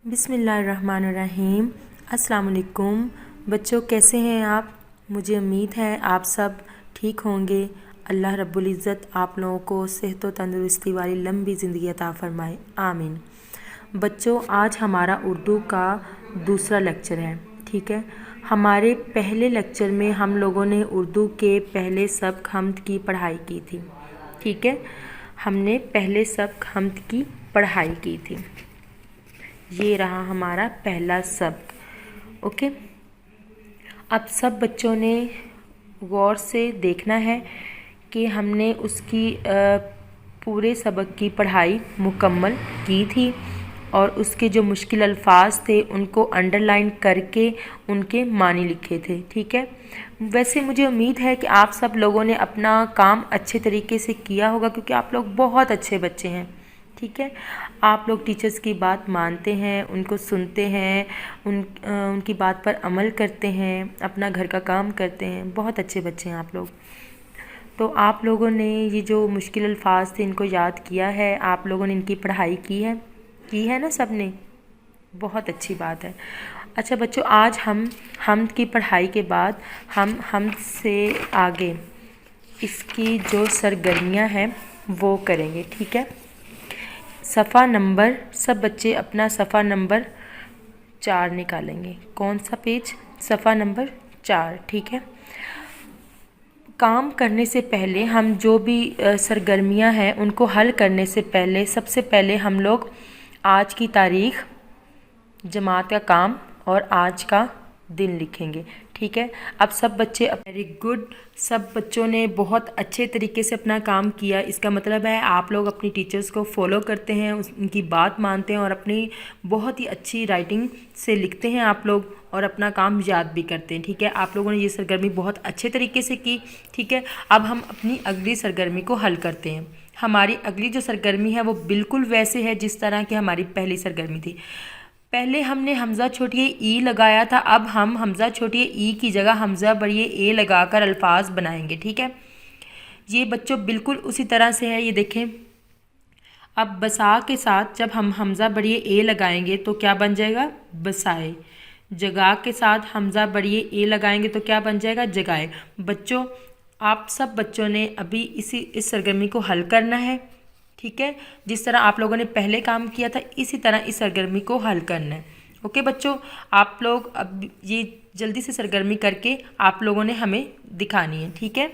बिस्मिल्लाहिर्रहमानिर्रहीम। अस्सलाम वालेकुम बच्चों, कैसे हैं आप? मुझे उम्मीद है आप सब ठीक होंगे। अल्लाह रब्बुल इज़्ज़त आप लोगों को सेहत व तंदुरुस्ती वाली लंबी ज़िंदगी अता फ़रमाए, आमीन। बच्चों, आज हमारा उर्दू का दूसरा लेक्चर है। ठीक है, हमारे पहले लेक्चर में हम लोगों ने उर्दू के पहले सबक हम्द की पढ़ाई की थी। ठीक है, हमने पहले सबक हम्द की पढ़ाई की थी। ये रहा हमारा पहला सबक। ओके, अब सब बच्चों ने गौर से देखना है कि हमने उसकी पूरे सबक की पढ़ाई मुकम्मल की थी और उसके जो मुश्किल अल्फाज थे उनको अंडरलाइन करके उनके मानी लिखे थे। ठीक है, वैसे मुझे उम्मीद है कि आप सब लोगों ने अपना काम अच्छे तरीके से किया होगा, क्योंकि आप लोग बहुत अच्छे बच्चे हैं। ठीक है, आप लोग टीचर्स की बात मानते हैं, उनको सुनते हैं, उनकी बात पर अमल करते हैं, अपना घर का काम करते हैं। बहुत अच्छे बच्चे हैं आप लोग। तो आप लोगों ने ये जो मुश्किल अल्फाज थे इनको याद किया है, आप लोगों ने इनकी पढ़ाई की है ना सब ने? बहुत अच्छी बात है। अच्छा बच्चों, आज हम हम्द की पढ़ाई के बाद हम हम्द से आगे इसकी जो सरगर्मियां हैं वो करेंगे। ठीक है, सफ़ा नंबर, सब बच्चे अपना सफ़ा नंबर 4 निकालेंगे। कौन सा पेज? सफ़ा नंबर 4। ठीक है, काम करने से पहले हम जो भी सरगर्मियां हैं उनको हल करने से पहले सबसे पहले हम लोग आज की तारीख़, जमात का काम और आज का दिन लिखेंगे। ठीक है, अब सब बच्चे वेरी गुड, सब बच्चों ने बहुत अच्छे तरीके से अपना काम किया। इसका मतलब है आप लोग अपनी टीचर्स को फॉलो करते हैं, उनकी बात मानते हैं और अपनी बहुत ही अच्छी राइटिंग से लिखते हैं आप लोग, और अपना काम याद भी करते हैं। ठीक है, आप लोगों ने ये सरगर्मी बहुत अच्छे तरीके से की। ठीक है, अब हम अपनी अगली सरगर्मी को हल करते हैं। हमारी अगली जो सरगर्मी है वो बिल्कुल वैसे है जिस तरह की हमारी पहली सरगर्मी थी। पहले हमने हमज़ा छोटिए ई लगाया था, अब हम हमज़ा छोटिए ई की जगह हमज़ा बड़िए ए लगाकर अल्फाज बनाएंगे। ठीक है, ये बच्चों बिल्कुल उसी तरह से है। ये देखें, अब बसा के साथ जब हम हमज़ा बड़िए ए लगाएंगे तो क्या बन जाएगा? बसाए। जगा के साथ हमज़ा बड़िए ए लगाएंगे तो क्या बन जाएगा? जगाए। बच्चों, आप सब बच्चों ने अभी इस सरगर्मी को हल करना है। ठीक है, जिस तरह आप लोगों ने पहले काम किया था इसी तरह इस सरगर्मी को हल करना है। ओके बच्चों, आप लोग अब ये जल्दी से सरगर्मी करके आप लोगों ने हमें दिखानी है। ठीक है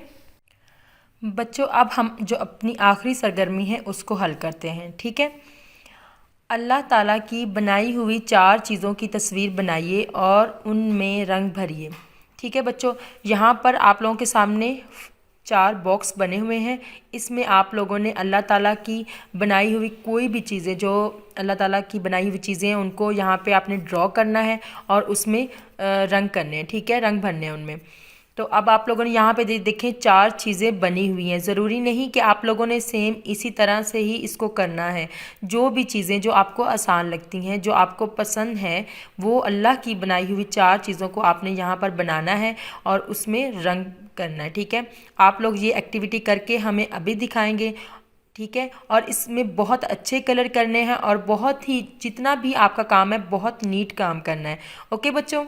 बच्चों, अब हम जो अपनी आखिरी सरगर्मी है उसको हल करते हैं। ठीक है, अल्लाह ताला की बनाई हुई 4 चीज़ों की तस्वीर बनाइए और उनमें रंग भरिए। ठीक है बच्चों, यहाँ पर आप लोगों के सामने 4 बॉक्स बने हुए हैं। इसमें आप लोगों ने अल्लाह ताला की बनाई हुई कोई भी चीज़ें, जो अल्लाह ताला की बनाई हुई चीज़ें हैं उनको यहाँ पे आपने ड्रॉ करना है और उसमें रंग करने हैं। ठीक है, रंग भरने हैं उनमें। तो अब आप लोगों ने यहाँ पे देखें 4 चीज़ें बनी हुई हैं। ज़रूरी नहीं कि आप लोगों ने सेम इसी तरह से ही इसको करना है। जो भी चीज़ें जो आपको आसान लगती हैं, जो आपको पसंद है, वो अल्लाह की बनाई हुई 4 चीज़ों को आपने यहाँ पर बनाना है और उसमें रंग करना है। ठीक है, आप लोग ये एक्टिविटी करके हमें अभी दिखाएंगे। ठीक है, और इसमें बहुत अच्छे कलर करने हैं और बहुत ही जितना भी आपका काम है बहुत नीट काम करना है। ओके बच्चों।